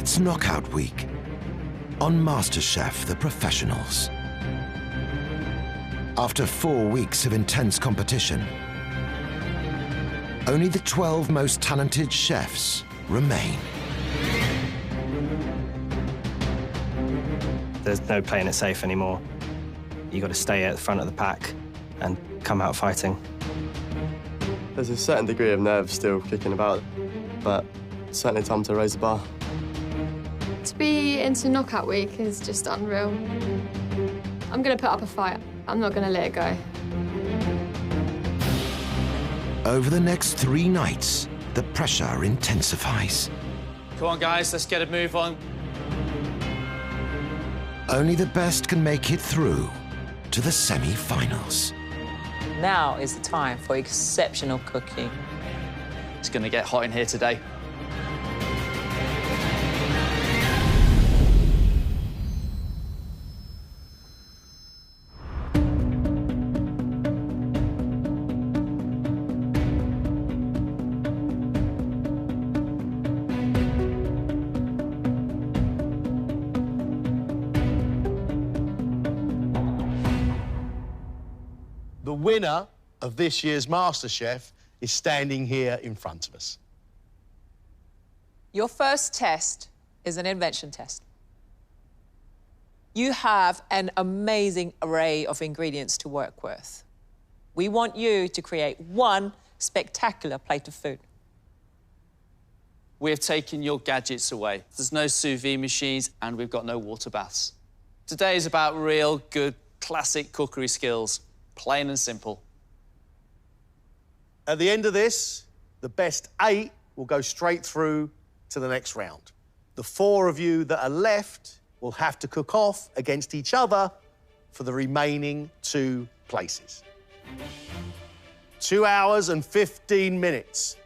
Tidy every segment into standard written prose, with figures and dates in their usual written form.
It's knockout week on Masterchef, The Professionals. After 4 weeks of intense competition, only the 12 most talented chefs remain. There's no playing it safe anymore. You've got to stay at the front of the pack and come out fighting. There's a certain degree of nerves still kicking about, but it's certainly time to raise the bar. To be into knockout week is just unreal. I'm going to put up a fight. I'm not going to let it go. Over the next 3 nights, the pressure intensifies. Come on, guys, let's get a move on. Only the best can make it through to the semi-finals. Now is the time for exceptional cooking. It's going to get hot in here today. The winner of this year's MasterChef is standing here in front of us. Your first test is an invention test. You have an amazing array of ingredients to work with. We want you to create one spectacular plate of food. We have taken your gadgets away. There's no sous vide machines and we've got no water baths. Today is about real, good, classic cookery skills. Plain and simple. At the end of this, the best 8 will go straight through to the next round. The 4 of you that are left will have to cook off against each other for the remaining 2 places. 2 hours and 15 minutes.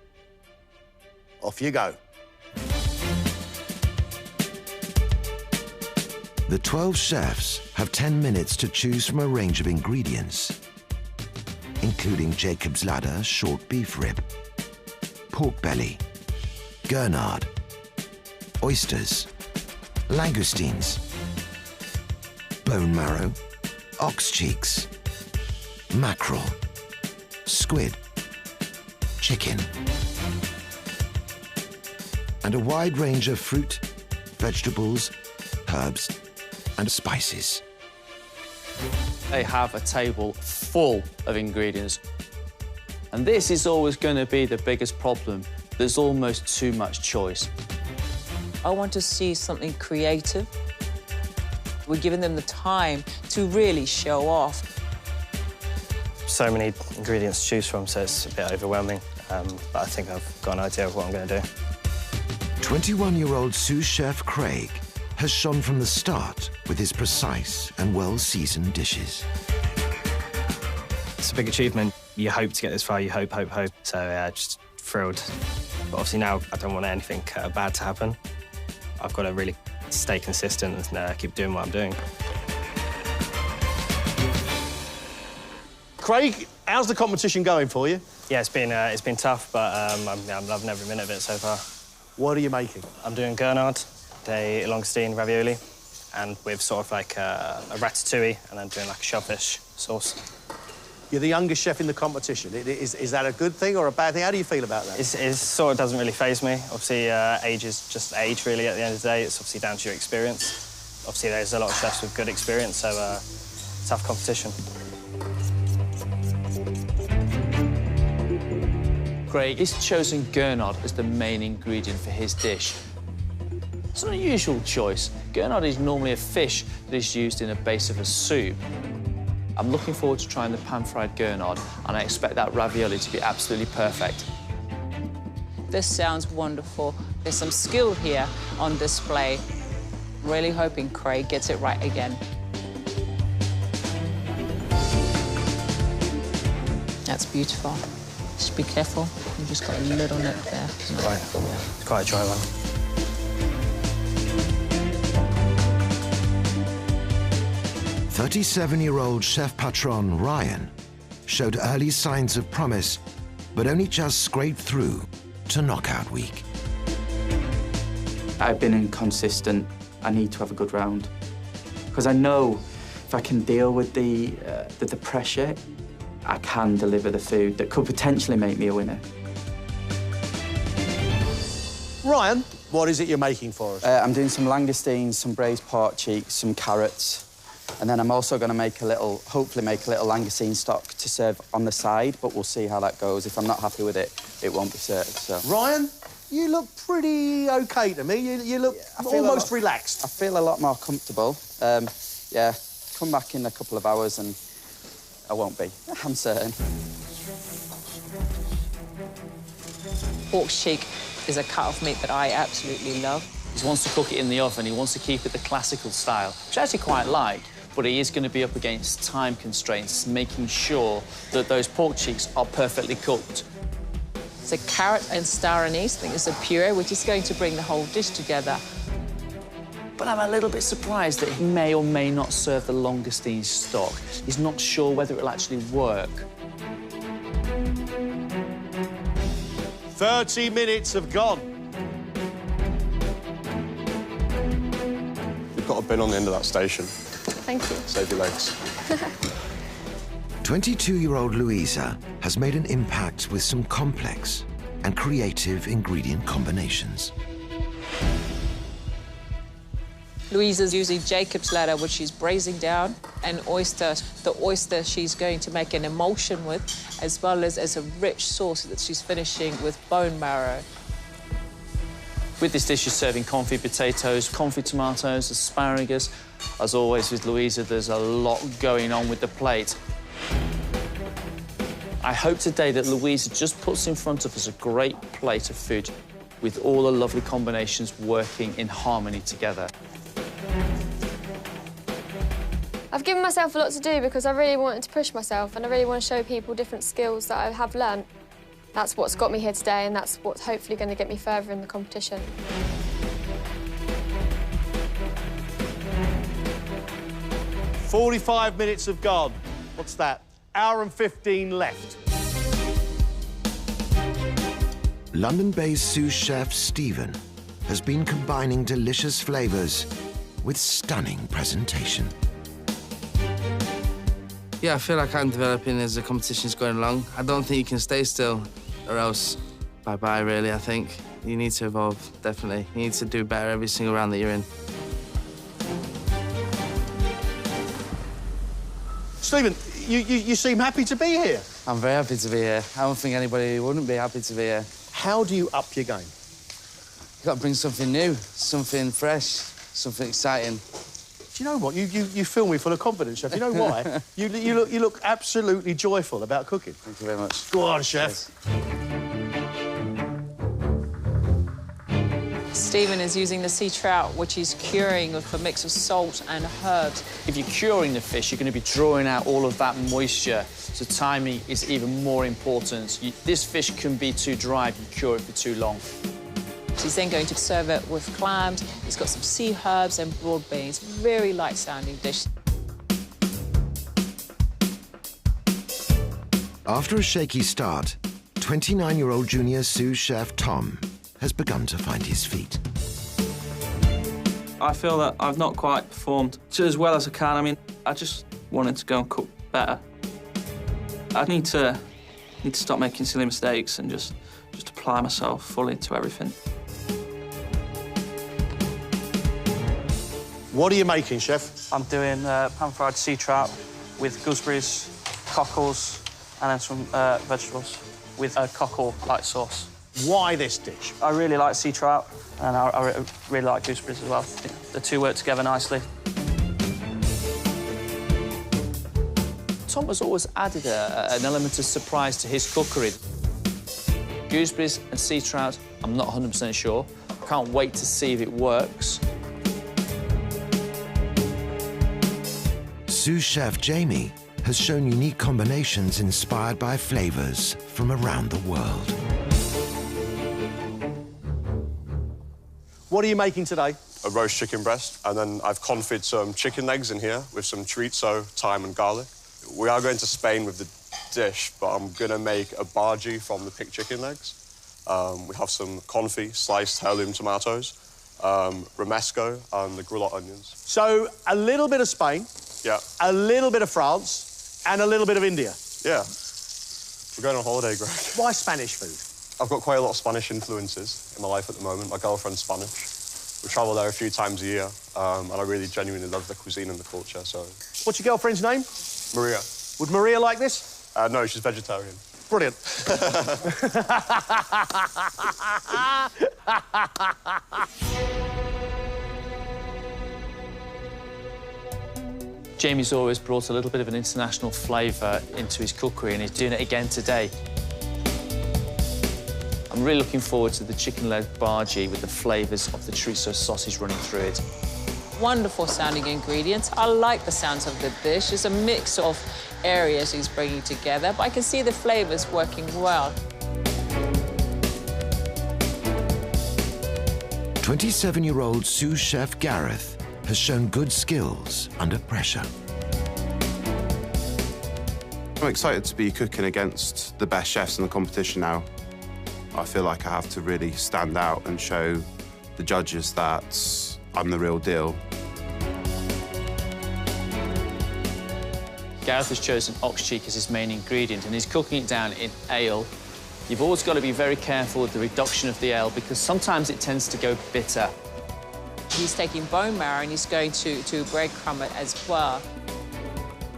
Off you go. The 12 chefs have 10 minutes to choose from a range of ingredients, including Jacob's Ladder short beef rib, pork belly, gurnard, oysters, langoustines, bone marrow, ox cheeks, mackerel, squid, chicken, and a wide range of fruit, vegetables, herbs, and spices. They have a table full of ingredients. And this is always going to be the biggest problem. There's almost too much choice. I want to see something creative. We're giving them the time to really show off. So many ingredients to choose from, so it's a bit overwhelming. But I think I've got an idea of what I'm going to do. 21-year-old sous chef Craig has shone from the start with his precise and well-seasoned dishes. It's a big achievement. You hope to get this far, you hope. So, yeah, just thrilled. But obviously now I don't want anything bad to happen. I've got to really stay consistent and keep doing what I'm doing. Craig, how's the competition going for you? Yeah, it's been tough, but I'm loving every minute of it so far. What are you making? I'm doing gurnard, a langoustine ravioli, and with sort of like a ratatouille, and then doing like a shellfish sauce. You're the youngest chef in the competition. Is that a good thing or a bad thing? How do you feel about that? It sort of doesn't really faze me. Obviously, age is just age, really, at the end of the day. It's obviously down to your experience. Obviously, there's a lot of chefs with good experience, so tough competition. Craig has chosen gurnard as the main ingredient for his dish. It's an unusual choice. Gurnard is normally a fish that is used in the base of a soup. I'm looking forward to trying the pan-fried gurnard, and I expect that ravioli to be absolutely perfect. This sounds wonderful. There's some skill here on display. Really hoping Craig gets it right again. That's beautiful. Just be careful. You've just got a little nip there. It's quite a dry one. "37-year-old chef patron Ryan showed early signs of promise, but only just scraped through to knockout week. I've been inconsistent. I need to have a good round. Because I know if I can deal with the pressure, I can deliver the food that could potentially make me a winner. Ryan, what is it you're making for us? I'm doing some langoustines, some braised pork cheeks, some carrots, and then I'm also going to hopefully make a little langoustine stock to serve on the side, but we'll see how that goes. If I'm not happy with it, it won't be served, so... Ryan, you look pretty OK to me. You look almost relaxed. I feel a lot more comfortable. Yeah, come back in a couple of hours and I won't be, I'm certain. Pork cheek is a cut of meat that I absolutely love. He wants to cook it in the oven. He wants to keep it the classical style, which I actually quite like, but he is going to be up against time constraints, making sure that those pork cheeks are perfectly cooked. It's a carrot and star anise. I think it's a puree, which is going to bring the whole dish together. But I'm a little bit surprised that he may or may not serve the langoustine stock. He's not sure whether it'll actually work. 30 minutes have gone. You've got a bin on the end of that station. Thank you. Save your legs. 22-year-old Louisa has made an impact with some complex and creative ingredient combinations. Louisa's using Jacob's ladder, which she's braising down, and oysters. The oyster she's going to make an emulsion with, as well as a rich sauce that she's finishing with bone marrow. With this dish, you're serving confit potatoes, confit tomatoes, asparagus. As always with Louisa, there's a lot going on with the plate. I hope today that Louisa just puts in front of us a great plate of food with all the lovely combinations working in harmony together. I've given myself a lot to do because I really wanted to push myself and I really want to show people different skills that I have learnt. That's what's got me here today and that's what's hopefully going to get me further in the competition. "45 minutes have gone. What's that? Hour and 15 left. London-based sous chef Stephen has been combining delicious flavours with stunning presentation. Yeah, I feel like I'm developing as the competition's going along. I don't think you can stay still, or else bye-bye, really, I think. You need to evolve, definitely. You need to do better every single round that you're in. Stephen, you seem happy to be here. I'm very happy to be here. I don't think anybody wouldn't be happy to be here. How do you up your game? You've got to bring something new, something fresh, something exciting. Do you know what? You fill me full of confidence, chef. You know why? you look absolutely joyful about cooking. Thank you very much. Go on, chef. Yes. Stephen is using the sea trout, which he's curing with a mix of salt and herbs. If you're curing the fish, you're going to be drawing out all of that moisture, so timing is even more important. This fish can be too dry if you cure it for too long. He's then going to serve it with clams. He's got some sea herbs and broad beans. Very light-sounding dish. After a shaky start, 29-year-old junior sous chef Tom has begun to find his feet. I feel that I've not quite performed as well as I can. I mean, I just wanted to go and cook better. I need to stop making silly mistakes and just apply myself fully to everything. What are you making, chef? I'm doing pan-fried sea trout with gooseberries, cockles, and then some vegetables with a cockle light sauce. Why this dish? I really like sea trout, and I really like gooseberries as well. The two work together nicely. Tom has always added an element of surprise to his cookery. Gooseberries and sea trout, I'm not 100% sure. Can't wait to see if it works. Sous chef Jamie has shown unique combinations inspired by flavours from around the world. What are you making today? A roast chicken breast, and then I've confit some chicken legs in here with some chorizo, thyme and garlic. We are going to Spain with the dish, but I'm going to make a bhaji from the picked chicken legs. We have some confit, sliced heirloom tomatoes, romesco and the gratin onions. So, a little bit of Spain, Yeah. a little bit of France, and a little bit of India. Yeah. We're going on holiday, Greg. Why Spanish food? I've got quite a lot of Spanish influences in my life at the moment. My girlfriend's Spanish. We travel there a few times a year, and I really genuinely love the cuisine and the culture, so... What's your girlfriend's name? Maria. Would Maria like this? No, she's vegetarian. Brilliant. Jamie's always brought a little bit of an international flavour into his cookery, and he's doing it again today. I'm really looking forward to the chicken leg bhaji with the flavours of the chorizo sausage running through it. Wonderful sounding ingredients. I like the sounds of the dish. It's a mix of areas he's bringing together, but I can see the flavours working well. 27-year-old sous chef Gareth has shown good skills under pressure. I'm excited to be cooking against the best chefs in the competition now. I feel like I have to really stand out and show the judges that I'm the real deal. Gareth has chosen ox cheek as his main ingredient, and he's cooking it down in ale. You've always got to be very careful with the reduction of the ale because sometimes it tends to go bitter. He's taking bone marrow and he's going to breadcrumb it as well.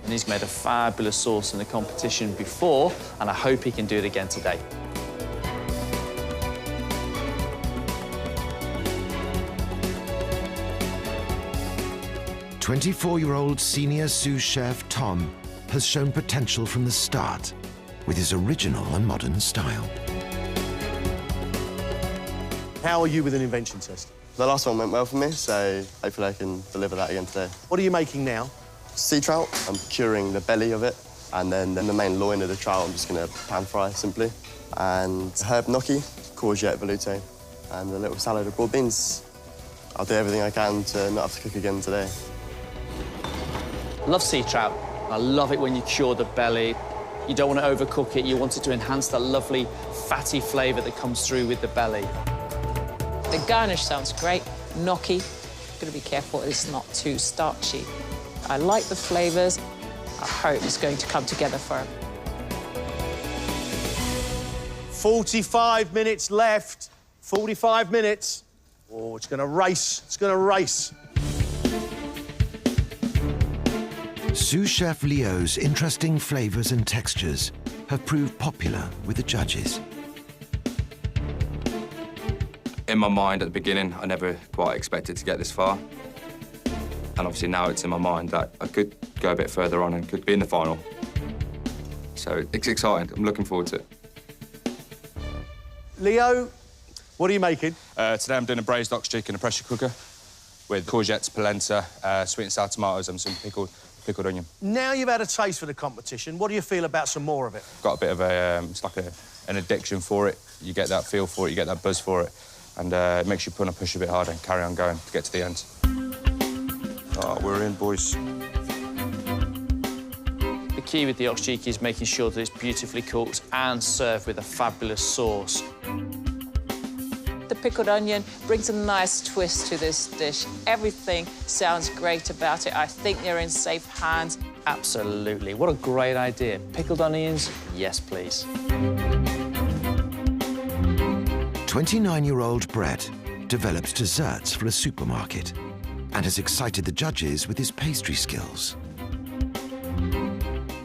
And he's made a fabulous sauce in the competition before, and I hope he can do it again today. 24-year-old senior sous chef Tom has shown potential from the start with his original and modern style. How are you with an invention test? The last one went well for me, so hopefully I can deliver that again today. What are you making now? Sea trout. I'm curing the belly of it, and then the main loin of the trout I'm just going to pan fry simply. And herb gnocchi, courgette velouté, and a little salad of broad beans. I'll do everything I can to not have to cook again today. Love sea trout. I love it when you cure the belly. You don't want to overcook it. You want it to enhance that lovely fatty flavour that comes through with the belly. The garnish sounds great. Gnocchi. Got to be careful it's not too starchy. I like the flavours. I hope it's going to come together for him. 45 minutes left. 45 minutes. Oh, it's going to race. It's going to race. Sous chef Leo's interesting flavours and textures have proved popular with the judges. In my mind at the beginning, I never quite expected to get this far. And obviously now it's in my mind that I could go a bit further on and could be in the final. So it's exciting. I'm looking forward to it. Leo, what are you making? Today I'm doing a braised ox cheek in a pressure cooker with courgettes, polenta, sweet and sour tomatoes and some pickled onion. Now you've had a taste for the competition, what do you feel about some more of it? Got a bit of a, it's like an addiction for it. You get that feel for it, you get that buzz for it, and it makes you want to push a bit harder and carry on going to get to the end. Oh, we're in, boys. The key with the ox cheek is making sure that it's beautifully cooked and served with a fabulous sauce. The pickled onion brings a nice twist to this dish. Everything sounds great about it. I think they're in safe hands. Absolutely. What a great idea. Pickled onions? Yes, please. 29-year-old Brett develops desserts for a supermarket and has excited the judges with his pastry skills.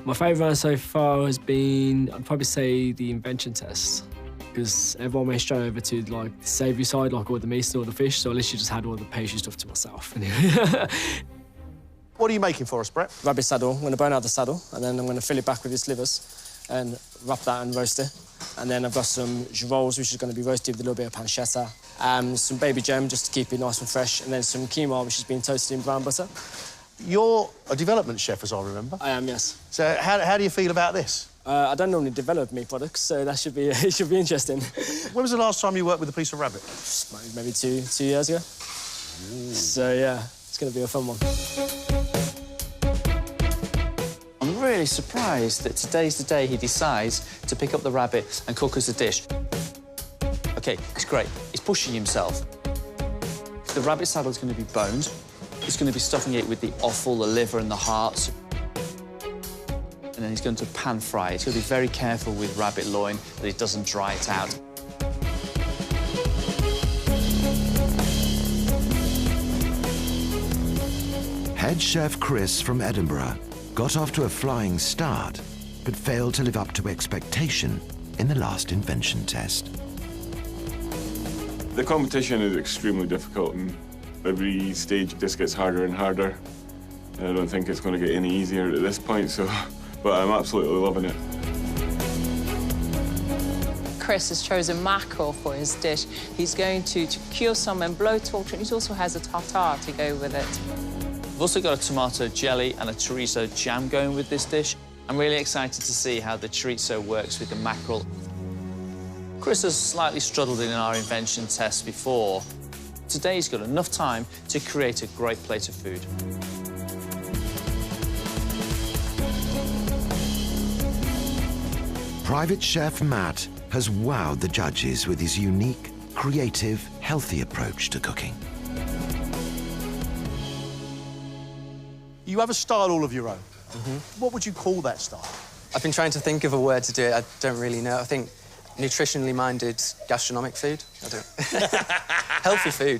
My favourite one so far has been, I'd probably say, the invention test. Because everyone went straight over to like the savoury side, like all the meat or the fish, so I literally just had all the pastry stuff to myself. What are you making for us, Brett? Rabbit saddle. I'm going to bone out the saddle, and then I'm going to fill it back with its livers and wrap that and roast it. And then I've got some girolles, which is going to be roasted with a little bit of pancetta, some baby gem, just to keep it nice and fresh, and then some quinoa, which has been toasted in brown butter. You're a development chef, as I remember. I am, yes. So how do you feel about this? I don't normally develop meat products, so that should be it should be interesting. When was the last time you worked with a piece of rabbit? Maybe two years ago. Ooh. So yeah, it's going to be a fun one. I'm really surprised that today's the day he decides to pick up the rabbit and cook us a dish. OK, it's great. He's pushing himself. The rabbit saddle is going to be boned. He's going to be stuffing it with the offal, the liver and the heart. And then he's going to pan fry it. He's going to be very careful with rabbit loin that he doesn't dry it out. Head chef Chris from Edinburgh got off to a flying start, but failed to live up to expectation in the last invention test. The competition is extremely difficult, and every stage just gets harder and harder. I don't think it's going to get any easier at this point, but I'm absolutely loving it. Chris has chosen mackerel for his dish. He's going to cure some and blowtorch, and he also has a tartare to go with it. We've also got a tomato jelly and a chorizo jam going with this dish. I'm really excited to see how the chorizo works with the mackerel. Chris has slightly struggled in our invention test before. Today he's got enough time to create a great plate of food. Private Chef Matt has wowed the judges with his unique, creative, healthy approach to cooking. You have a style all of your own. What would you call that style? I've been trying to think of a word to do it. I don't really know. I think nutritionally minded gastronomic food. I don't...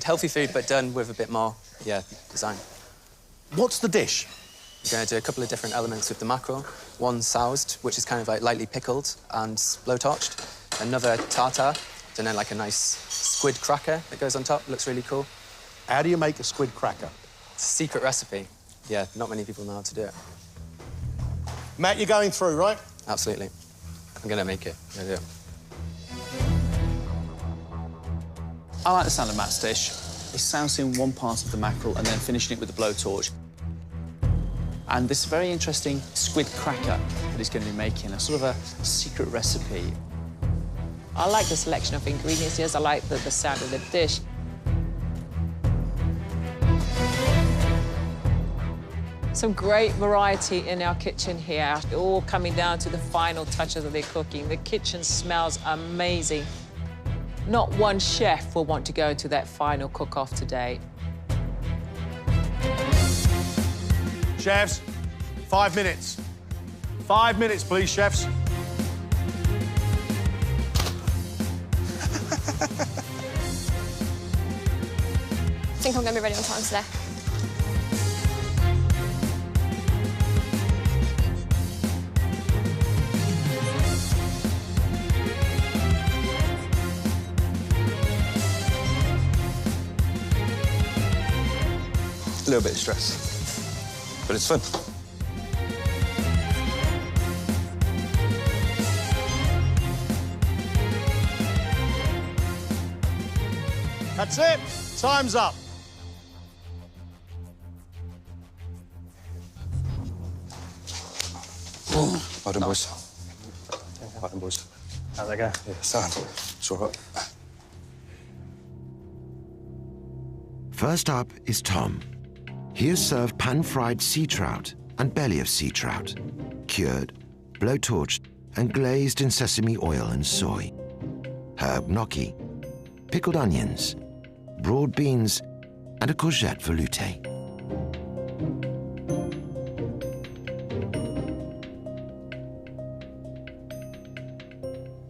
healthy food, but done with a bit more, design. What's the dish? We're going to do a couple of different elements with the mackerel. One soused, which is kind of like lightly pickled and blow-torched. Another tartare, and then like a nice squid cracker that goes on top. Looks really cool. How do you make a squid cracker? It's a secret recipe. Yeah, not many people know how to do it. Matt, you're going through, right? Absolutely. I'm going to make it. I'm going to do it. I like the sound of Matt's dish. He's sousing one part of the mackerel and then finishing it with a blowtorch. And this very interesting squid cracker that he's going to be making, a sort of a secret recipe. I like the selection of ingredients. Yes, I like the sound of the dish. Some great variety in our kitchen here, all coming down to the final touches of their cooking. The kitchen smells amazing. Not one chef will want to go to that final cook-off today. Chefs, 5 minutes. 5 minutes, please, chefs. I think I'm going to be ready on time today. A little bit of stress, but it's fun. That's it. Time's up. Well done, boys. Well done, boys. How'd they go? Yeah, sound. It's all right. First up is Tom. He has served pan-fried sea trout and belly of sea trout, cured, blow-torched, and glazed in sesame oil and soy, herb gnocchi, pickled onions, broad beans, and a courgette veloute.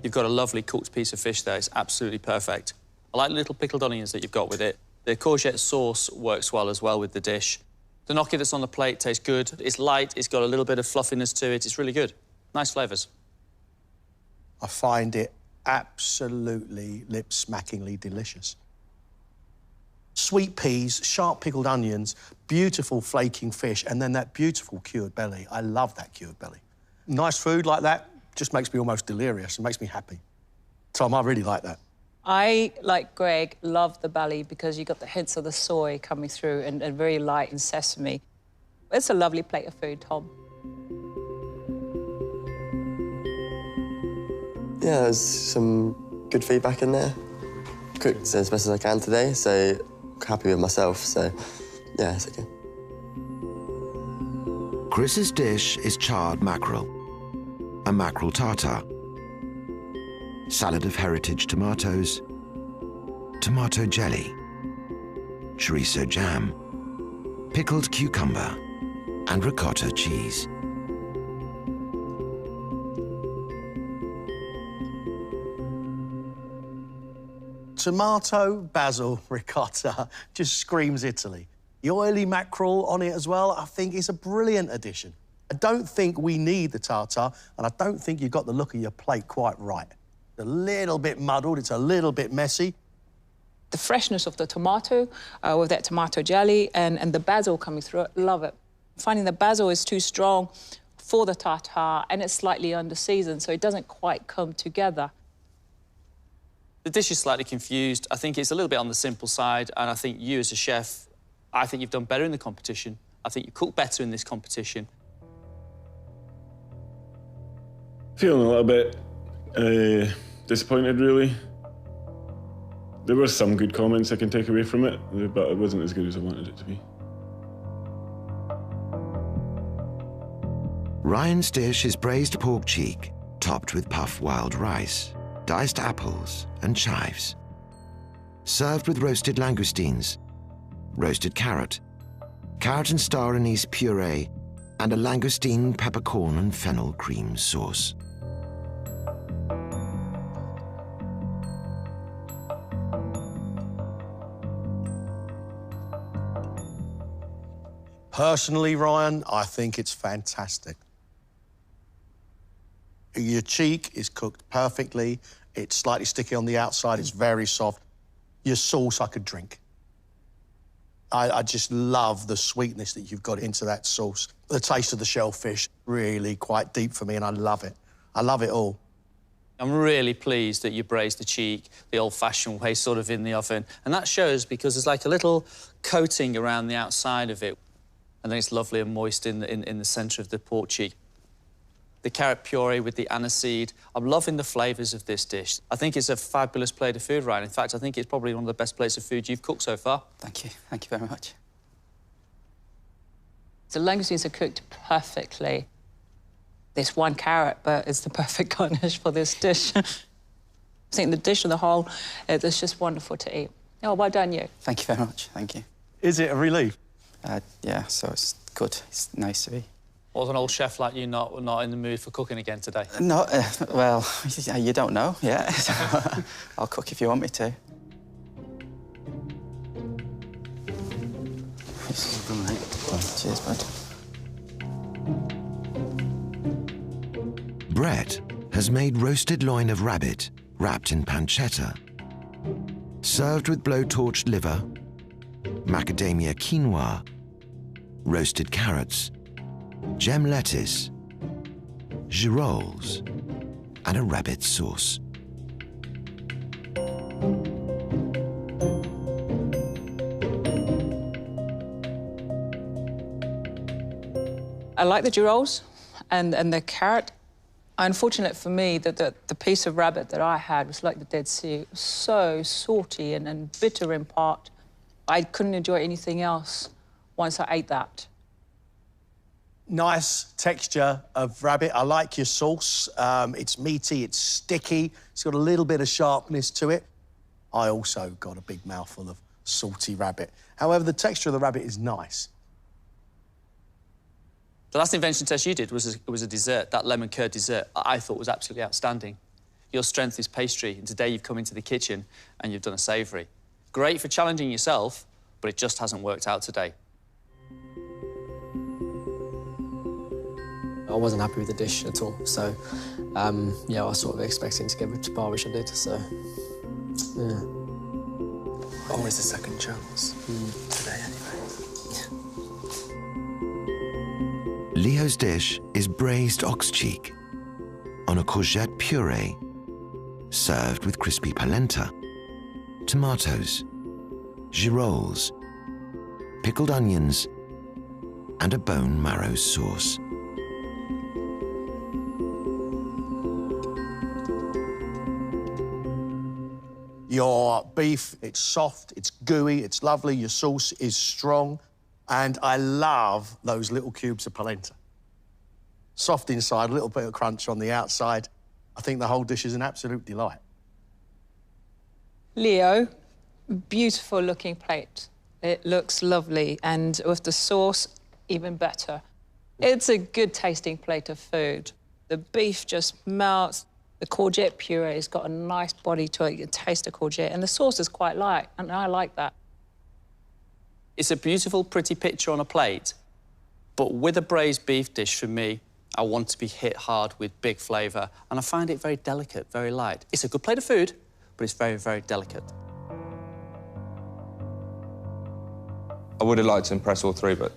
You've got a lovely cooked piece of fish there. It's absolutely perfect. I like the little pickled onions that you've got with it. The courgette sauce works well as well with the dish. The gnocchi that's on the plate tastes good. It's light, it's got a little bit of fluffiness to it. It's really good. Nice flavours. I find it absolutely lip-smackingly delicious. Sweet peas, sharp pickled onions, beautiful flaking fish, and then that beautiful cured belly. I love that cured belly. Nice food like that just makes me almost delirious. It makes me happy. Tom, I really like that. I, like Greg, love the belly because you got the hints of the soy coming through and very light in sesame. It's a lovely plate of food, Tom. Yeah, there's some good feedback in there. Cooked as best as I can today, so happy with myself, so yeah, it's okay. Chris's dish is charred mackerel, a mackerel tartare, salad of heritage tomatoes, tomato jelly, chorizo jam, pickled cucumber, and ricotta cheese. Tomato, basil, ricotta just screams Italy. The oily mackerel on it as well, I think is a brilliant addition. I don't think we need the tartare, and I don't think you've got the look of your plate quite right. A little bit muddled, it's a little bit messy. The freshness of the tomato with that tomato jelly and the basil coming through it, love it. Finding the basil is too strong for the tartare and it's slightly under-seasoned, so it doesn't quite come together. The dish is slightly confused. I think it's a little bit on the simple side, and I think you as a chef, I think you've done better in the competition. I think you cook better in this competition. Feeling a little bit disappointed, really. There were some good comments I can take away from it, but it wasn't as good as I wanted it to be. Ryan's dish is braised pork cheek, topped with puff wild rice, diced apples and chives. Served with roasted langoustines, roasted carrot and star anise puree, and a langoustine peppercorn and fennel cream sauce. Personally, Ryan, I think it's fantastic. Your cheek is cooked perfectly. It's slightly sticky on the outside. It's very soft. Your sauce I could drink. I just love the sweetness that you've got into that sauce. The taste of the shellfish, really quite deep for me, and I love it. I love it all. I'm really pleased that you braised the cheek the old-fashioned way, sort of in the oven. And that shows because there's like a little coating around the outside of it. And then it's lovely and moist in the centre of the pork cheek. The carrot puree with the aniseed. I'm loving the flavours of this dish. I think it's a fabulous plate of food, Ryan. In fact, I think it's probably one of the best plates of food you've cooked so far. Thank you. Thank you very much. The langoustines are cooked perfectly. There's one carrot, but it's the perfect garnish for this dish. I think the dish on the whole, it's just wonderful to eat. Oh, well done, you. Thank you very much. Thank you. Is it a relief? Yeah, so it's good. It's nice to be. Was an old chef like you not in the mood for cooking again today? No, well, you don't know, yeah. So, I'll cook if you want me to. Cheers, bud. Brett has made roasted loin of rabbit wrapped in pancetta, served with blowtorched liver, macadamia quinoa, roasted carrots, gem lettuce, girolles, and a rabbit sauce. I like the girolles and the carrot. Unfortunate for me that the piece of rabbit that I had was like the Dead Sea. It was so salty and bitter in part. I couldn't enjoy anything else once I ate that. Nice texture of rabbit. I like your sauce. It's meaty, it's sticky. It's got a little bit of sharpness to it. I also got a big mouthful of salty rabbit. However, the texture of the rabbit is nice. The last invention test you did was a dessert. That lemon curd dessert I thought was absolutely outstanding. Your strength is pastry, and today you've come into the kitchen and you've done a savoury. Great for challenging yourself, but it just hasn't worked out today. I wasn't happy with the dish at all, so yeah, I was sort of expecting to give it to bar, which I did, so yeah. Always a second chance. Today, anyway. Leo's dish is braised ox cheek on a courgette puree, served with crispy polenta, tomatoes, girolles, pickled onions, and a bone marrow sauce. Your beef, it's soft, it's gooey, it's lovely, your sauce is strong, and I love those little cubes of polenta. Soft inside, a little bit of crunch on the outside. I think the whole dish is an absolute delight. Leo, beautiful looking plate It looks lovely, and with the sauce, even better. It's a good tasting plate of food. The beef just melts. The courgette puree's got a nice body to it. You can taste the courgette, and the sauce is quite light, and I like that. It's a beautiful, pretty picture on a plate, but with a braised beef dish, for me, I want to be hit hard with big flavour, and I find it very delicate, very light. It's a good plate of food, but it's very, very delicate. I would have liked to impress all three, but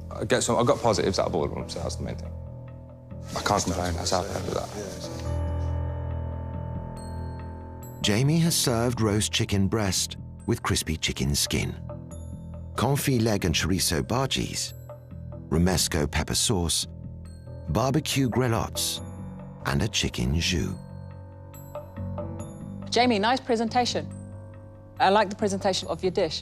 I got positives out of all of them, so that's the main thing. I can't complain, that's how I with that. Jamie has served roast chicken breast with crispy chicken skin, confit leg and chorizo bhajis, romesco pepper sauce, barbecue grelots, and a chicken jus. Jamie, nice presentation. I like the presentation of your dish.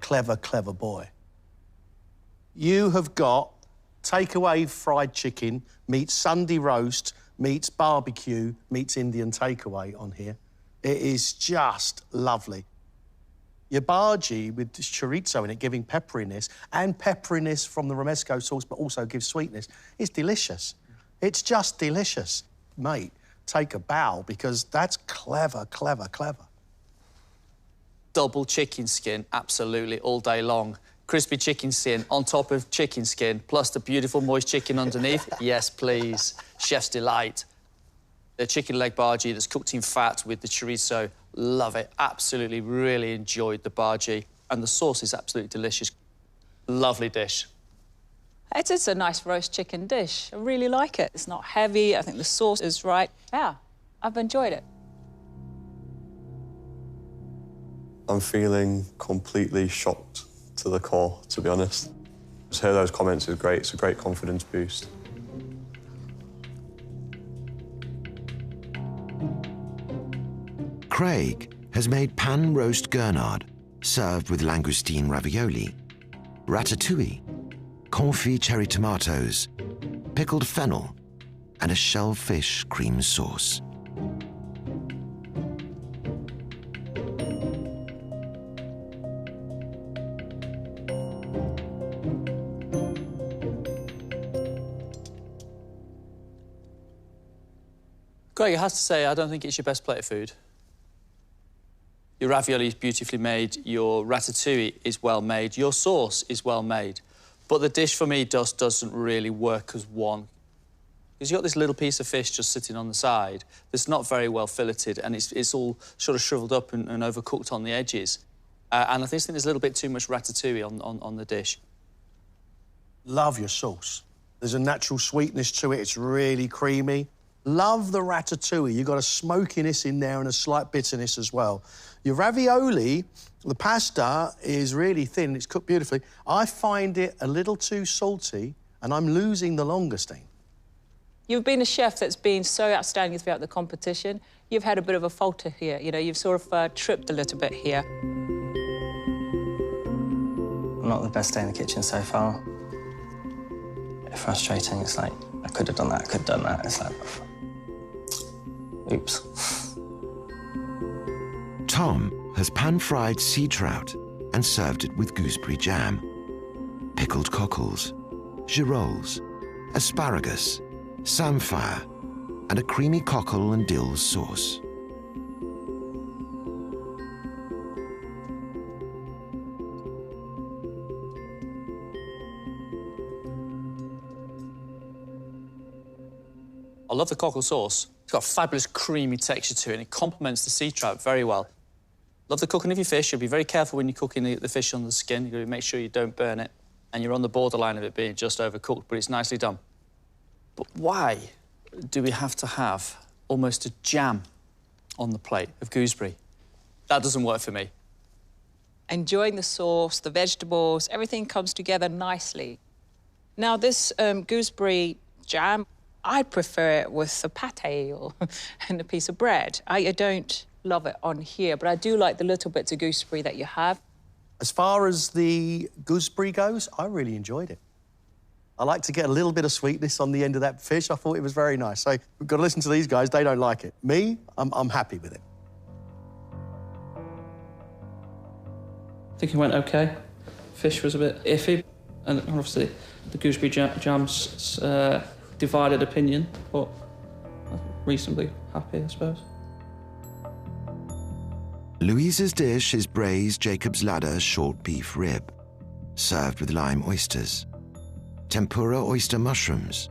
Clever, clever boy. You have got takeaway fried chicken, meets Sunday roast, meets barbecue, meets Indian takeaway on here. It is just lovely. Your bhaji with chorizo in it, giving pepperiness, and pepperiness from the romesco sauce, but also gives sweetness, is delicious. It's just delicious. Mate, take a bow, because that's clever, clever, clever. Double chicken skin, absolutely, all day long. Crispy chicken skin on top of chicken skin, plus the beautiful moist chicken underneath. Yes, please. Chef's delight. The chicken leg bhaji that's cooked in fat with the chorizo, love it. Absolutely, really enjoyed the bhaji. And the sauce is absolutely delicious. Lovely dish. It's a nice roast chicken dish. I really like it. It's not heavy. I think the sauce is right. Yeah, I've enjoyed it. I'm feeling completely shocked to the core, to be honest. Just hear those comments is great. It's a great confidence boost. Craig has made pan roast gurnard, served with langoustine ravioli, ratatouille, confit cherry tomatoes, pickled fennel, and a shellfish cream sauce. Craig, I have to say, I don't think it's your best plate of food. Your ravioli is beautifully made, your ratatouille is well made, your sauce is well made, but the dish for me just doesn't really work as one. Because you've got this little piece of fish just sitting on the side that's not very well filleted, and it's all sort of shriveled up and overcooked on the edges. And I think there's a little bit too much ratatouille on the dish. Love your sauce. There's a natural sweetness to it. It's really creamy. Love the ratatouille. You've got a smokiness in there and a slight bitterness as well. Your ravioli, the pasta is really thin. It's cooked beautifully. I find it a little too salty, and I'm losing the langoustine. You've been a chef that's been so outstanding throughout the competition. You've had a bit of a falter here. You know, you've sort of tripped a little bit here. Not the best day in the kitchen so far. A bit frustrating. It's like, I could have done that, I could have done that. It's like, oops. Tom has pan-fried sea trout and served it with gooseberry jam, pickled cockles, girolles, asparagus, samphire, and a creamy cockle and dill sauce. I love the cockle sauce. It's got a fabulous creamy texture to it, and it complements the sea trout very well. Love the cooking of your fish. You'll be very careful when you're cooking the fish on the skin. You've got to make sure you don't burn it, and you're on the borderline of it being just overcooked, but it's nicely done. But why do we have to have almost a jam on the plate of gooseberry? That doesn't work for me. Enjoying the sauce, the vegetables, everything comes together nicely. Now, this gooseberry jam, I prefer it with a pate or and a piece of bread. I don't love it on here, but I do like the little bits of gooseberry that you have. As far as the gooseberry goes, I really enjoyed it. I like to get a little bit of sweetness on the end of that fish. I thought it was very nice. So we've got to listen to these guys. They don't like it. Me, I'm happy with it. I think it went OK. Fish was a bit iffy, and obviously the gooseberry jam's divided opinion, but I'm reasonably happy, I suppose. Louisa's dish is braised Jacob's Ladder short beef rib, served with lime oysters, tempura oyster mushrooms,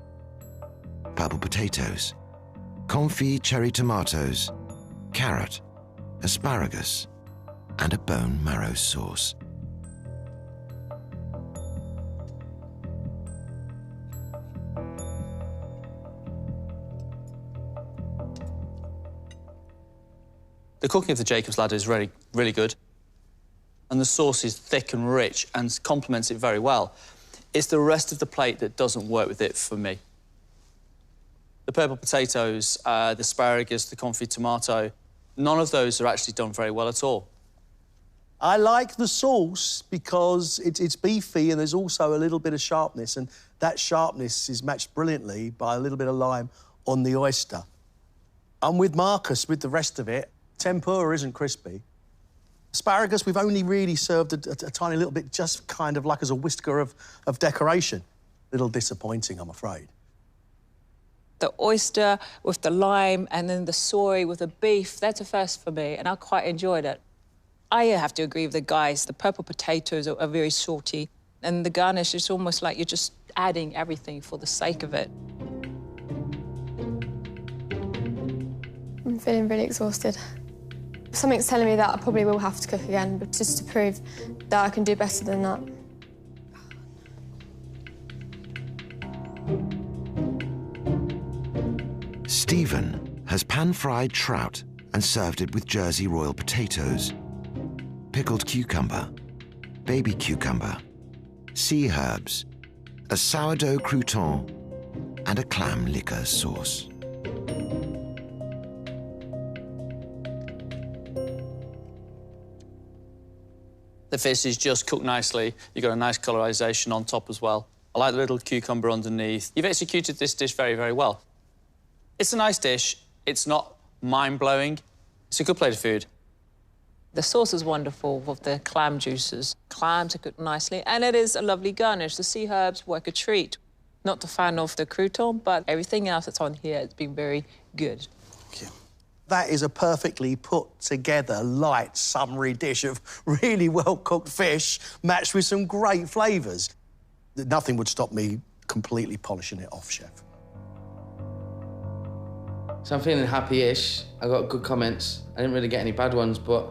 purple potatoes, confit cherry tomatoes, carrot, asparagus, and a bone marrow sauce. The cooking of the Jacob's Ladder is really, really good. And the sauce is thick and rich and complements it very well. It's the rest of the plate that doesn't work with it for me. The purple potatoes, the asparagus, the confit tomato, none of those are actually done very well at all. I like the sauce because it's beefy and there's also a little bit of sharpness, and that sharpness is matched brilliantly by a little bit of lime on the oyster. I'm with Marcus with the rest of it. Tempura isn't crispy. Asparagus, we've only really served a tiny little bit, just kind of like as a whisker of decoration. A little disappointing, I'm afraid. The oyster with the lime and then the soy with the beef, that's a first for me, and I quite enjoyed it. I have to agree with the guys. The purple potatoes are very salty, and the garnish is almost like you're just adding everything for the sake of it. I'm feeling really exhausted. Something's telling me that I probably will have to cook again, but just to prove that I can do better than that. Stephen has pan-fried trout and served it with Jersey Royal potatoes, pickled cucumber, baby cucumber, sea herbs, a sourdough crouton, and a clam liquor sauce. The fish is just cooked nicely. You've got a nice colorisation on top as well. I like the little cucumber underneath. You've executed this dish very, very well. It's a nice dish. It's not mind-blowing. It's a good plate of food. The sauce is wonderful with the clam juices. Clams are cooked nicely, and it is a lovely garnish. The sea herbs work a treat. Not a fan of the crouton, but everything else that's on here has been very good. Thank you. That is a perfectly put-together, light, summery dish of really well-cooked fish matched with some great flavours. Nothing would stop me completely polishing it off, Chef. So I'm feeling happy-ish. I got good comments. I didn't really get any bad ones, but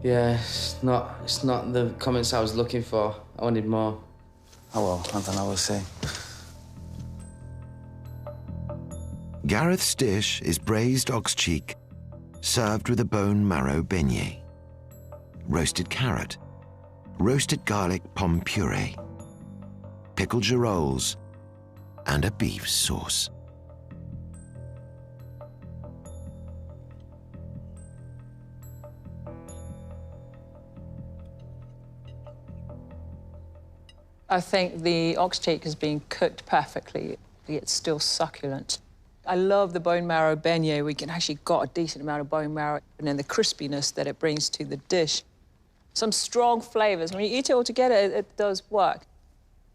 yeah, it's not the comments I was looking for. I wanted more. Oh well, I don't know, we'll see. Gareth's dish is braised ox cheek, served with a bone marrow beignet, roasted carrot, roasted garlic pomme puree, pickled girolles, and a beef sauce. I think the ox cheek has been cooked perfectly. It's still succulent. I love the bone marrow beignet. We can actually got a decent amount of bone marrow, and then the crispiness that it brings to the dish. Some strong flavours. When you eat it all together, it does work.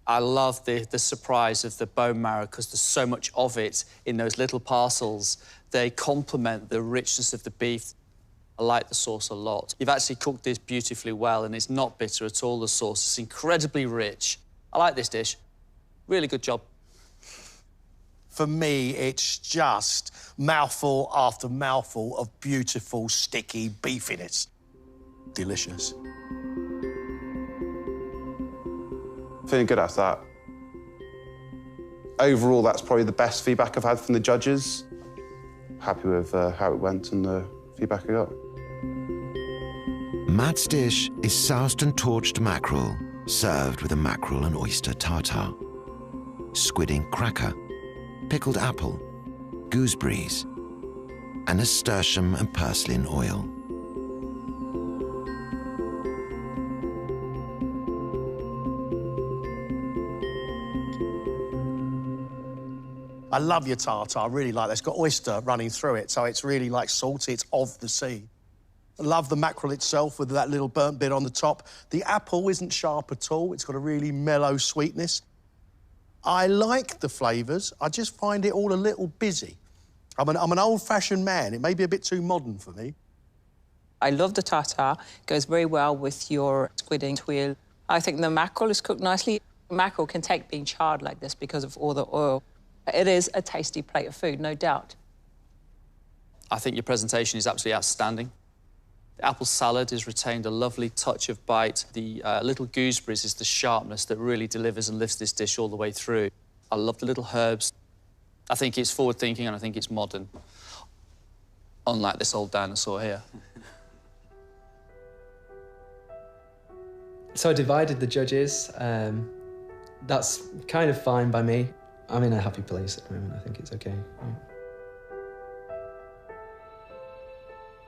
I love the surprise of the bone marrow because there's so much of it in those little parcels. They complement the richness of the beef. I like the sauce a lot. You've actually cooked this beautifully well, and it's not bitter at all, the sauce. It's incredibly rich. I like this dish. Really good job. For me, it's just mouthful after mouthful of beautiful, sticky beefiness. Delicious. Feeling good after that. Overall, that's probably the best feedback I've had from the judges. Happy with how it went and the feedback I got. Matt's dish is soused and torched mackerel, served with a mackerel and oyster tartare, squid ink cracker, pickled apple, gooseberries, and nasturtium and purslane oil. I love your tartar, I really like that. It's got oyster running through it, so it's really, like, salty. It's of the sea. I love the mackerel itself with that little burnt bit on the top. The apple isn't sharp at all. It's got a really mellow sweetness. I like the flavours. I just find it all a little busy. I'm an old-fashioned man. It may be a bit too modern for me. I love the tartar. It goes very well with your squid and tuile. I think the mackerel is cooked nicely. Mackerel can take being charred like this because of all the oil. It is a tasty plate of food, no doubt. I think your presentation is absolutely outstanding. The apple salad has retained a lovely touch of bite. The little gooseberries is the sharpness that really delivers and lifts this dish all the way through. I love the little herbs. I think it's forward-thinking and I think it's modern. Unlike this old dinosaur here. So I divided the judges. That's kind of fine by me. I'm in a happy place at the moment. I think it's OK. Yeah.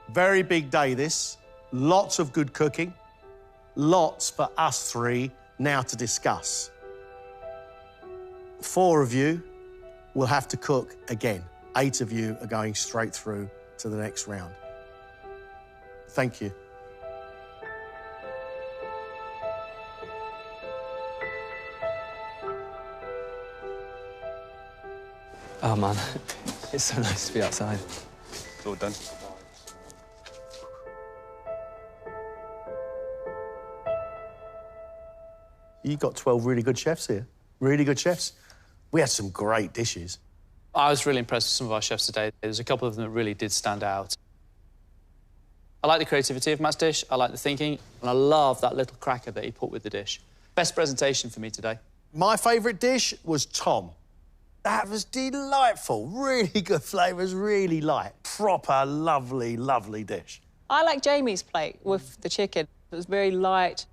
Very big day, this. Lots of good cooking. Lots for us three now to discuss. 4 of you will have to cook again. 8 of you are going straight through to the next round. Thank you. Oh, man. It's so nice to be outside. It's all done. You got 12 really good chefs here. Really good chefs. We had some great dishes. I was really impressed with some of our chefs today. There's a couple of them that really did stand out. I like the creativity of Matt's dish, I like the thinking, and I love that little cracker that he put with the dish. Best presentation for me today. My favourite dish was Tom. That was delightful. Really good flavours, really light. Proper, lovely, lovely dish. I like Jamie's plate with the chicken. It was very light.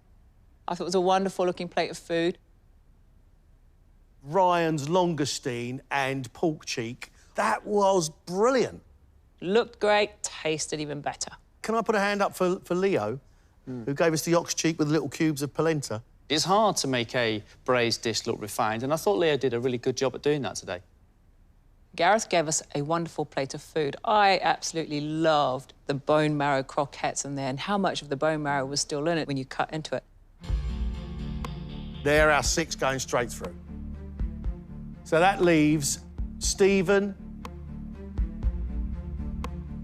I thought it was a wonderful-looking plate of food. Ryan's langoustine and pork cheek, that was brilliant. Looked great, tasted even better. Can I put a hand up for Leo, who gave us the ox cheek with little cubes of polenta? It's hard to make a braised dish look refined, and I thought Leo did a really good job at doing that today. Gareth gave us a wonderful plate of food. I absolutely loved the bone marrow croquettes in there and how much of the bone marrow was still in it when you cut into it. There are our 6 going straight through. So that leaves Stephen,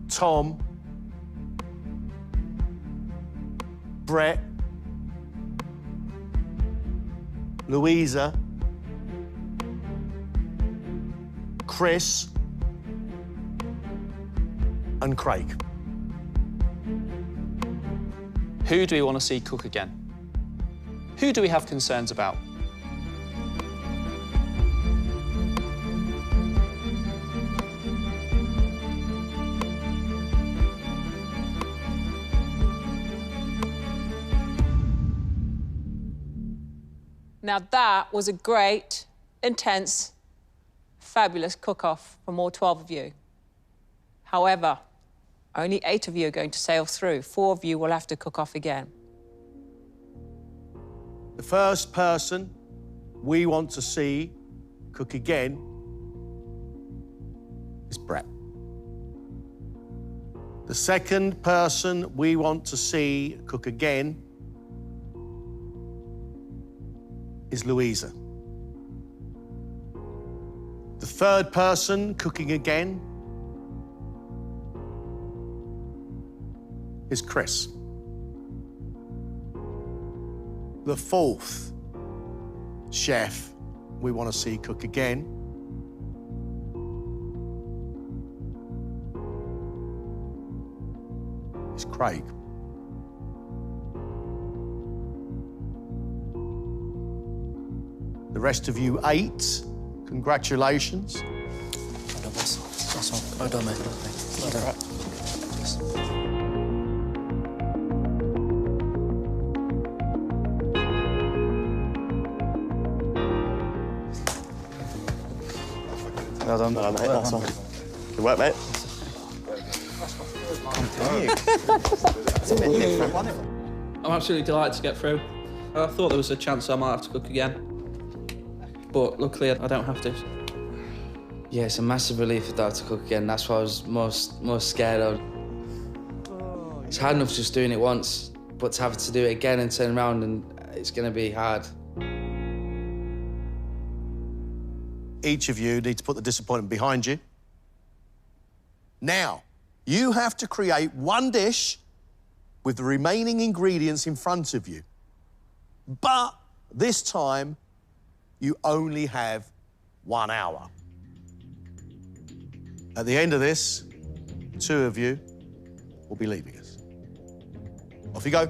Tom, Brett, Louisa, Chris, and Craig. Who do we want to see cook again? Who do we have concerns about? Now, that was a great, intense, fabulous cook-off from all 12 of you. However, only 8 of you are going to sail through. 4 of you will have to cook off again. The first person we want to see cook again is Brett. The second person we want to see cook again is Louisa. The third person cooking again is Chris. The fourth chef we want to see cook again is Craig. The rest of you 8, congratulations. Well done, boss. That's all. Well done, mate. Well done. Well done. Well done, mate. That's all. Good work, mate. It's a bit different, wasn't it? I'm absolutely delighted to get through. I thought there was a chance I might have to cook again, but luckily I don't have to. Yeah, it's a massive relief for Dad to cook again. That's what I was most scared of. It's hard enough just doing it once, but to have to do it again and turn around, and it's going to be hard. Each of you need to put the disappointment behind you. Now, you have to create one dish with the remaining ingredients in front of you. But this time, you only have 1 hour. At the end of this, 2 of you will be leaving us. Off you go.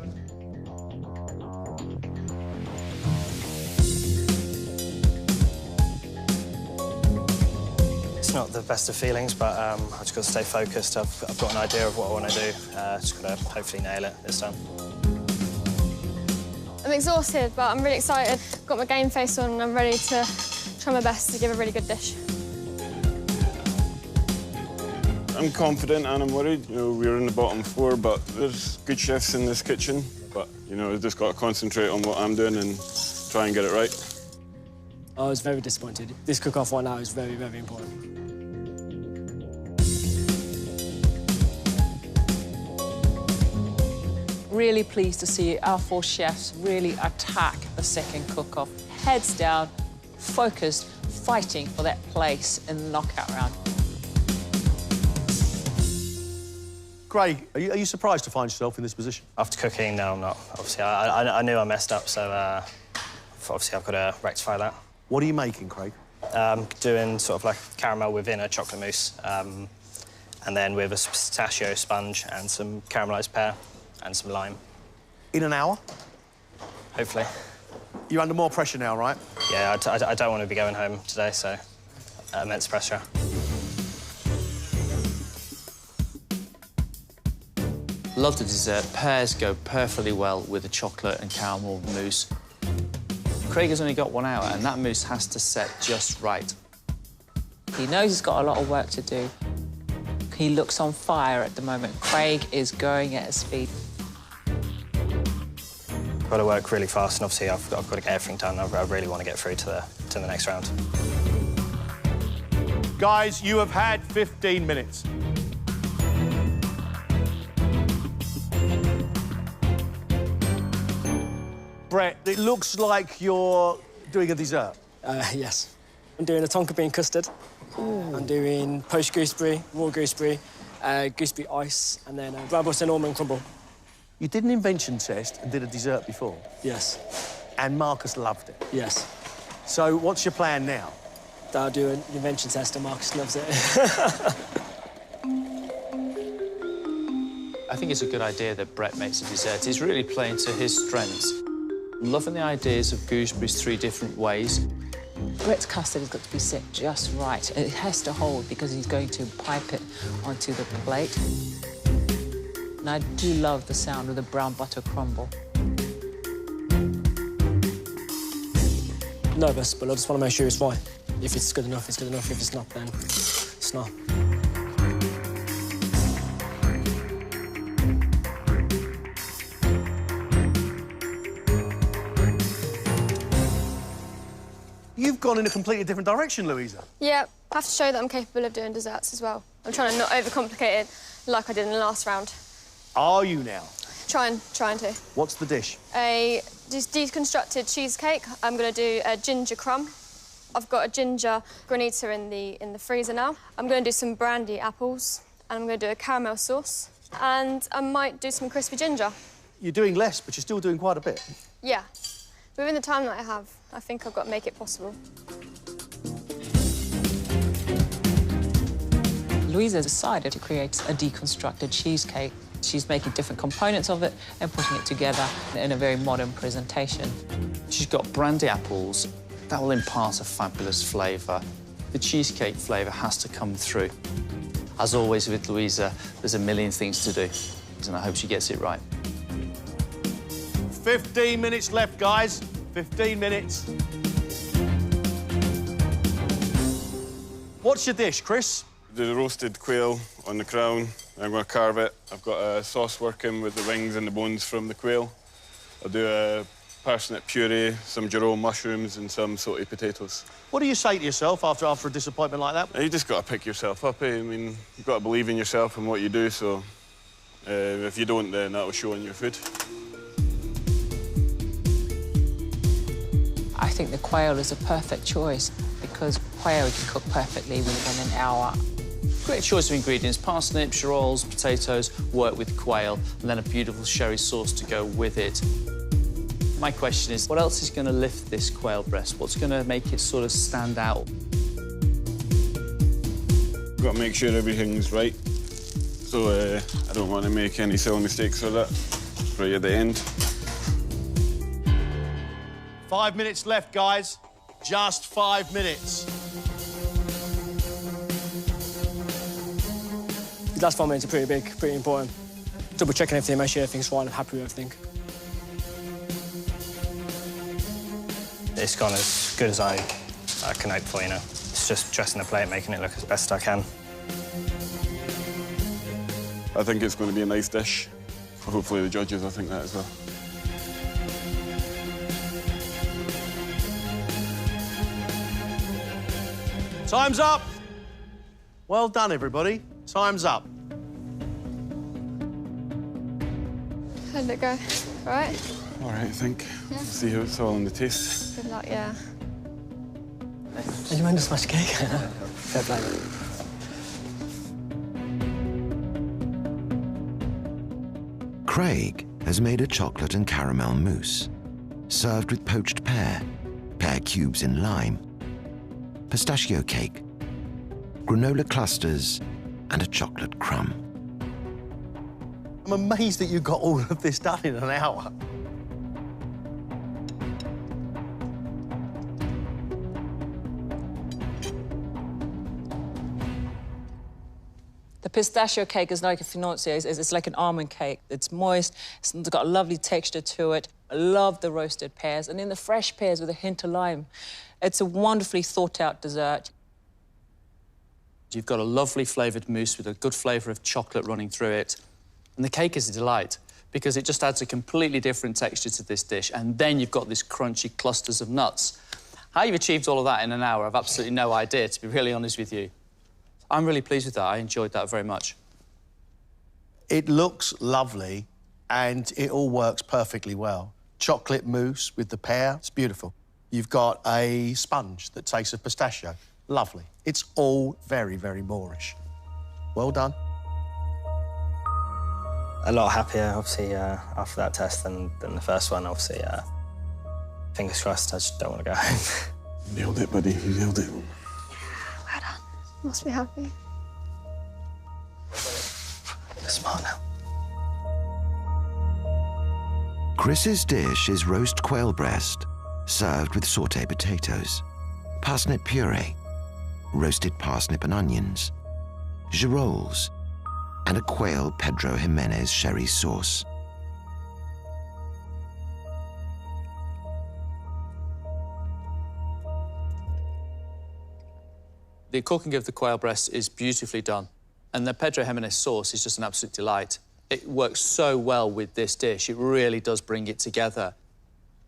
It's not the best of feelings, but I've just got to stay focused. I've got an idea of what I want to do. Just got to hopefully nail it this time. I'm exhausted, but I'm really excited. Got my game face on and I'm ready to try my best to give a really good dish. I'm confident and I'm worried. You know, we're in the bottom 4, but there's good chefs in this kitchen. But, you know, I've just got to concentrate on what I'm doing and try and get it right. I was very disappointed. This cook-off right now is very, very important. Really pleased to see our 4 chefs really attack the second cook-off. Heads down, focused, fighting for that place in the knockout round. Craig, are you surprised to find yourself in this position? After cooking, no, I'm not. Obviously, I knew I messed up, so obviously I've got to rectify that. What are you making, Craig? Doing sort of like caramel within a chocolate mousse, and then with a pistachio sponge and some caramelised pear and some lime. In an hour? Hopefully. You're under more pressure now, right? Yeah, I don't want to be going home today, so immense pressure. Love the dessert. Pears go perfectly well with the chocolate and caramel mousse. Craig has only got 1 hour, and that mousse has to set just right. He knows he's got a lot of work to do. He looks on fire at the moment. Craig is going at speed. I've got to work really fast, and obviously I've got to get everything done. I really want to get through to the next round. Guys, you have had 15 minutes. Brett, it looks like you're doing a dessert. Yes. I'm doing a tonka bean custard. Ooh. I'm doing poached gooseberry, raw gooseberry, gooseberry ice, and then brown butter almond crumble. You did an invention test and did a dessert before? Yes. And Marcus loved it? Yes. So what's your plan now? I'll do an invention test and Marcus loves it. I think it's a good idea that Brett makes a dessert. He's really playing to his strengths. I'm loving the ideas of gooseberries 3 different ways. Brett's custard has got to be set just right. It has to hold because he's going to pipe it onto the plate. And I do love the sound of the brown butter crumble. Nervous, but I just want to make sure it's right. If it's good enough, it's good enough. If it's not, then it's not. You've gone in a completely different direction, Louisa. Yeah, I have to show that I'm capable of doing desserts as well. I'm trying to not overcomplicate it like I did in the last round. Are you now? Trying to. What's the dish? A deconstructed cheesecake. I'm going to do a ginger crumb. I've got a ginger granita in the freezer now. I'm going to do some brandy apples, and I'm going to do a caramel sauce, and I might do some crispy ginger. You're doing less, but you're still doing quite a bit. Yeah. Within the time that I have, I think I've got to make it possible. Louisa decided to create a deconstructed cheesecake. She's making different components of it and putting it together in a very modern presentation. She's got brandy apples. That will impart a fabulous flavour. The cheesecake flavour has to come through. As always with Louisa, there's a million things to do, and I hope she gets it right. 15 minutes left, guys. 15 minutes. What's your dish, Chris? The roasted quail on the crown. I'm going to carve it. I've got a sauce working with the wings and the bones from the quail. I'll do a parsnip puree, some Jerome mushrooms and some sauté potatoes. What do you say to yourself after a disappointment like that? You just got to pick yourself up, eh? I mean, you've got to believe in yourself and what you do, so if you don't, then that will show in your food. I think the quail is a perfect choice because quail you can cook perfectly within an hour. Great choice of ingredients: parsnips, girolles, potatoes, work with quail, and then a beautiful sherry sauce to go with it. My question is, what else is going to lift this quail breast? What's going to make it sort of stand out? Got to make sure everything's right. So I don't want to make any silly mistakes with that right at the end. 5 minutes left, guys. Just 5 minutes. The last 5 minutes are pretty big, pretty important. Double checking everything, make sure everything's right, I'm happy with everything. It's gone as good as I can hope for, you know. It's just dressing the plate, making it look as best I can. I think it's going to be a nice dish. Hopefully the judges will think that as well. Time's up. Well done, everybody. Time's up. How did it go? All right? All right, I think. Yeah. See how it's all in the taste. Good luck, yeah. Are you meant to smash cake? Fair play. Craig has made a chocolate and caramel mousse, served with poached pear cubes in lime, pistachio cake, granola clusters, and a chocolate crumb. I'm amazed that you got all of this done in an hour. The pistachio cake is like a financier. It's like an almond cake. It's moist, it's got a lovely texture to it. I love the roasted pears, and then the fresh pears with a hint of lime. It's a wonderfully thought-out dessert. You've got a lovely flavoured mousse with a good flavour of chocolate running through it. And the cake is a delight because it just adds a completely different texture to this dish. And then you've got these crunchy clusters of nuts. How you've achieved all of that in an hour, I've absolutely no idea, to be really honest with you. I'm really pleased with that. I enjoyed that very much. It looks lovely and it all works perfectly well. Chocolate mousse with the pear, it's beautiful. You've got a sponge that tastes of pistachio. Lovely. It's all very, very Moorish. Well done. A lot happier, obviously, after that test than the first one, obviously. Fingers crossed, I just don't want to go home. Nailed it, buddy. You nailed it. Well done. Must be happy. Smart now. Chris's dish is roast quail breast, served with sauté potatoes, parsnip puree, roasted parsnip and onions, girolles, and a quail Pedro Jimenez sherry sauce. The cooking of the quail breast is beautifully done, and the Pedro Jimenez sauce is just an absolute delight. It works so well with this dish. It really does bring it together.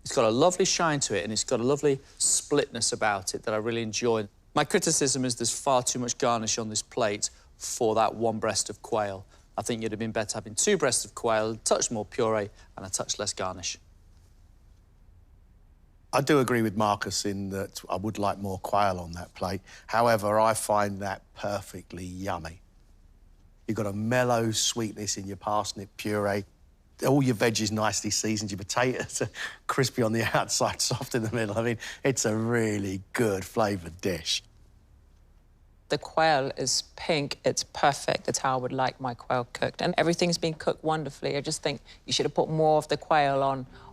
It's got a lovely shine to it, and it's got a lovely splitness about it that I really enjoy. My criticism is there's far too much garnish on this plate for that one breast of quail. I think you'd have been better having 2 breasts of quail, a touch more puree, and a touch less garnish. I do agree with Marcus in that I would like more quail on that plate. However, I find that perfectly yummy. You've got a mellow sweetness in your parsnip puree. All your veggies nicely seasoned. Your potatoes are crispy on the outside, soft in the middle. I mean, it's a really good flavoured dish. The quail is pink. It's perfect. It's how I would like my quail cooked. And everything's been cooked wonderfully. I just think you should have put more of the quail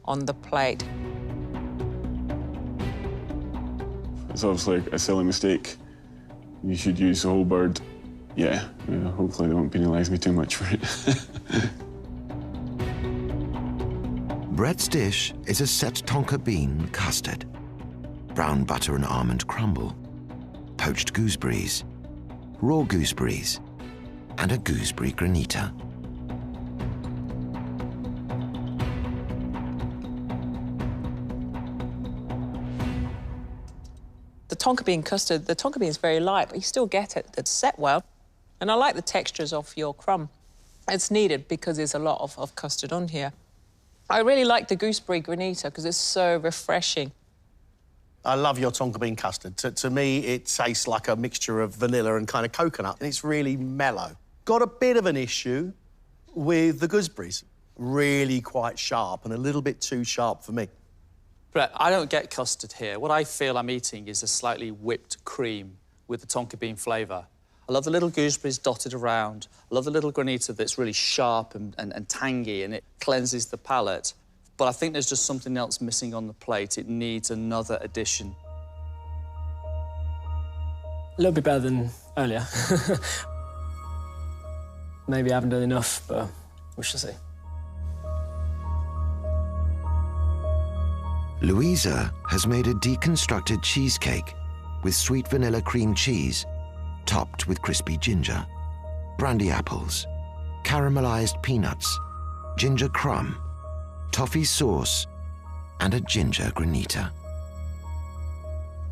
on the plate. It's obviously a silly mistake. You should use the whole bird. Yeah, hopefully they won't penalise me too much for it. Brett's dish is a set tonka bean custard, brown butter and almond crumble, poached gooseberries, raw gooseberries, and a gooseberry granita. The tonka bean custard, the tonka bean is very light, but you still get it. It's set well. And I like the textures of your crumb. It's needed because there's a lot of custard on here. I really like the gooseberry granita because it's so refreshing. I love your tonka bean custard. To me, it tastes like a mixture of vanilla and kind of coconut, and it's really mellow. Got a bit of an issue with the gooseberries. Really quite sharp and a little bit too sharp for me. Brett, I don't get custard here. What I feel I'm eating is a slightly whipped cream with the tonka bean flavour. I love the little gooseberries dotted around. I love the little granita that's really sharp and tangy, and it cleanses the palate. But I think there's just something else missing on the plate. It needs another addition. A little bit better than earlier. Maybe I haven't done enough, but we shall see. Louisa has made a deconstructed cheesecake with sweet vanilla cream cheese, topped with crispy ginger, brandy apples, caramelized peanuts, ginger crumb, toffee sauce, and a ginger granita.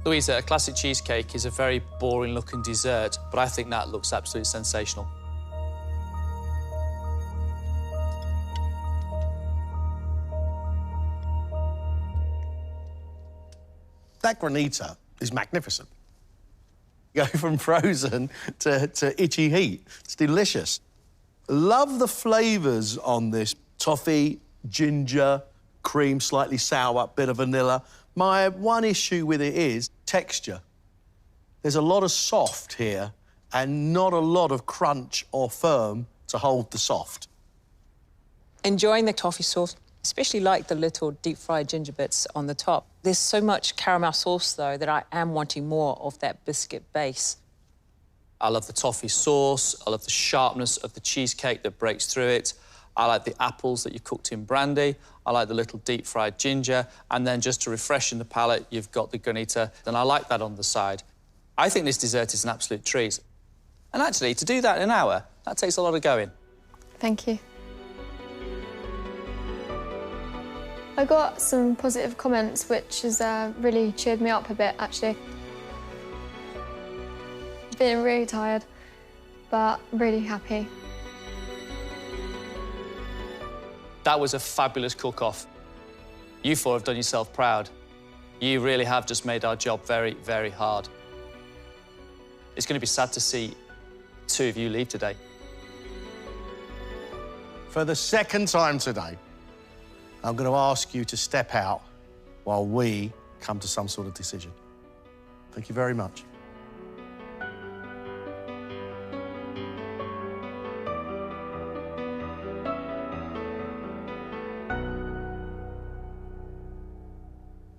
Louisa, a classic cheesecake is a very boring-looking dessert, but I think that looks absolutely sensational. That granita is magnificent. Go from frozen to itchy heat. It's delicious. Love the flavours on this. Toffee, ginger, cream, slightly sour, bit of vanilla. My one issue with it is texture. There's a lot of soft here and not a lot of crunch or firm to hold the soft. Enjoying the toffee sauce, especially like the little deep-fried ginger bits on the top. There's so much caramel sauce, though, that I am wanting more of that biscuit base. I love the toffee sauce. I love the sharpness of the cheesecake that breaks through it. I like the apples that you've cooked in brandy. I like the little deep-fried ginger. And then just to refreshen the palate, you've got the granita. And I like that on the side. I think this dessert is an absolute treat. And actually, to do that in an hour, that takes a lot of going. Thank you. I got some positive comments, which has really cheered me up a bit, actually. Feeling really tired, but really happy. That was a fabulous cook-off. You four have done yourself proud. You really have just made our job very, very hard. It's going to be sad to see two of you leave today. For the second time today, I'm going to ask you to step out while we come to some sort of decision. Thank you very much.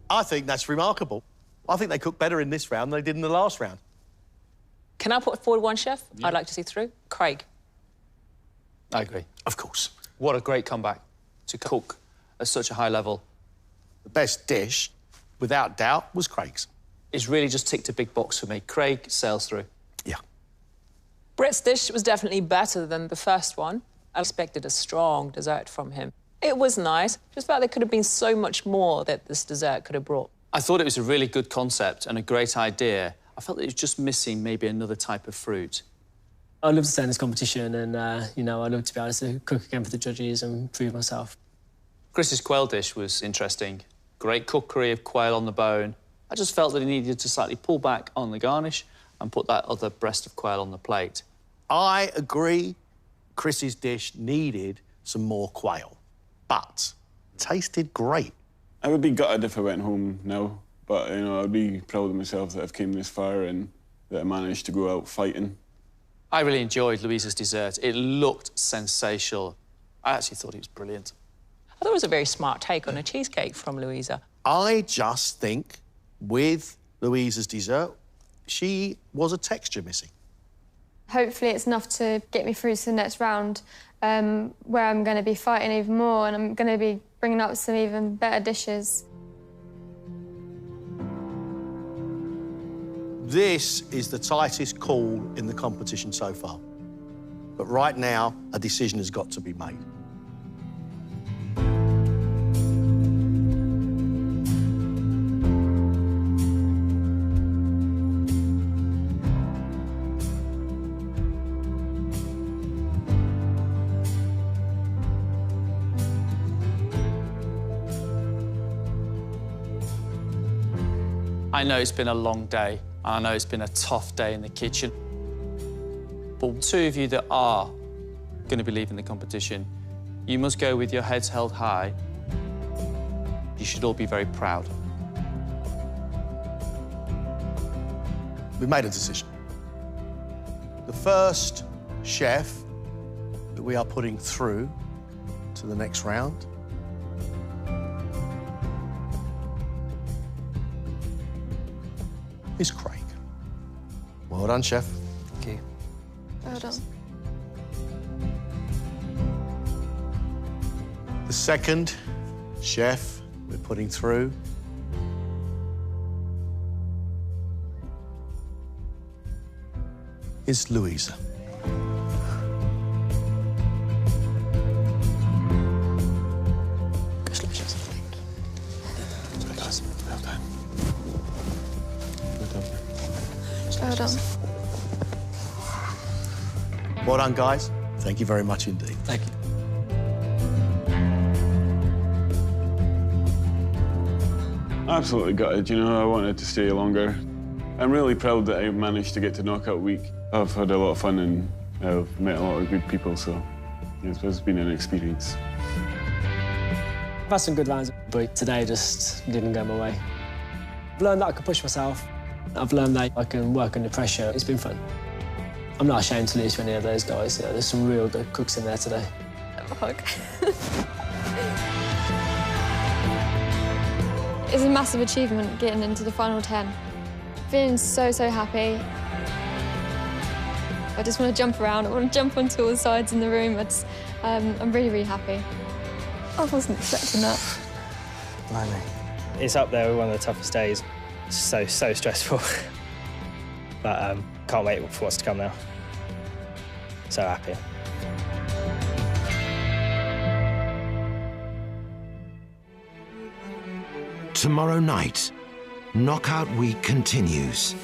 I think that's remarkable. I think they cooked better in this round than they did in the last round. Can I put forward one chef I'd like to see through? Craig. I agree. Of course. What a great comeback to cook at such a high level. The best dish, without doubt, was Craig's. It's really just ticked a big box for me. Craig sails through. Yeah. Brett's dish was definitely better than the first one. I expected a strong dessert from him. It was nice, just felt there could have been so much more that this dessert could have brought. I thought it was a really good concept and a great idea. I felt that it was just missing maybe another type of fruit. I'd love to stay in this competition and, you know, I'd love to be able to cook again for the judges and prove myself. Chris's quail dish was interesting. Great cookery of quail on the bone. I just felt that he needed to slightly pull back on the garnish and put that other breast of quail on the plate. I agree Chris's dish needed some more quail, but tasted great. I would be gutted if I went home now, but, you know, I'd be proud of myself that I've came this far and that I managed to go out fighting. I really enjoyed Louisa's dessert. It looked sensational. I actually thought it was brilliant. I thought it was a very smart take on a cheesecake from Louisa. I just think with Louisa's dessert, she was a texture missing. Hopefully it's enough to get me through to the next round, where I'm going to be fighting even more and I'm going to be bringing up some even better dishes. This is the tightest call in the competition so far. But right now, a decision has got to be made. I know it's been a long day, and I know it's been a tough day in the kitchen. But two of you that are going to be leaving the competition, you must go with your heads held high. You should all be very proud. We've made a decision. The first chef that we are putting through to the next round is Craig. Well done, chef. Thank you. Well done. The second chef we're putting through is Louisa. Well done. Well done, guys. Thank you very much indeed. Thank you. Absolutely gutted, you know, I wanted to stay longer. I'm really proud that I managed to get to knockout week. I've had a lot of fun and I've met a lot of good people, so it's been an experience. I've had some good rounds, but today just didn't go my way. I've learned that I can push myself. I've learned that I can work under pressure. It's been fun. I'm not ashamed to lose to any of those guys. Yeah, there's some real good cooks in there today. Have a hug. It's a massive achievement getting into the final 10. Feeling so, so happy. I just want to jump around. I want to jump onto all the sides in the room. I'm really, really happy. I wasn't expecting that. Blimey. It's up there with one of the toughest days. It's so stressful. But can't wait for what's to come now. So happy. Tomorrow night, knockout week continues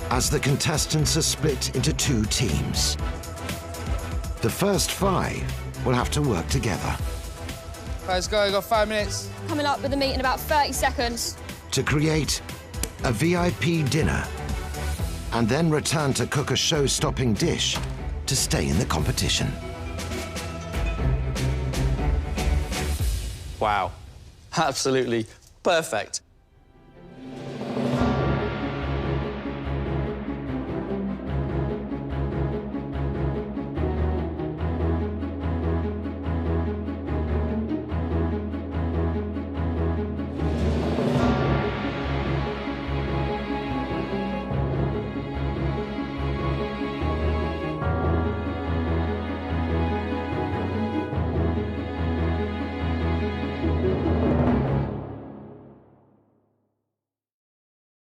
as the contestants are split into 2 teams. The first 5 will have to work together. Let's go, we've got 5 minutes. Coming up with the meat in about 30 seconds. To create a VIP dinner and then return to cook a show-stopping dish to stay in the competition. Wow, absolutely perfect.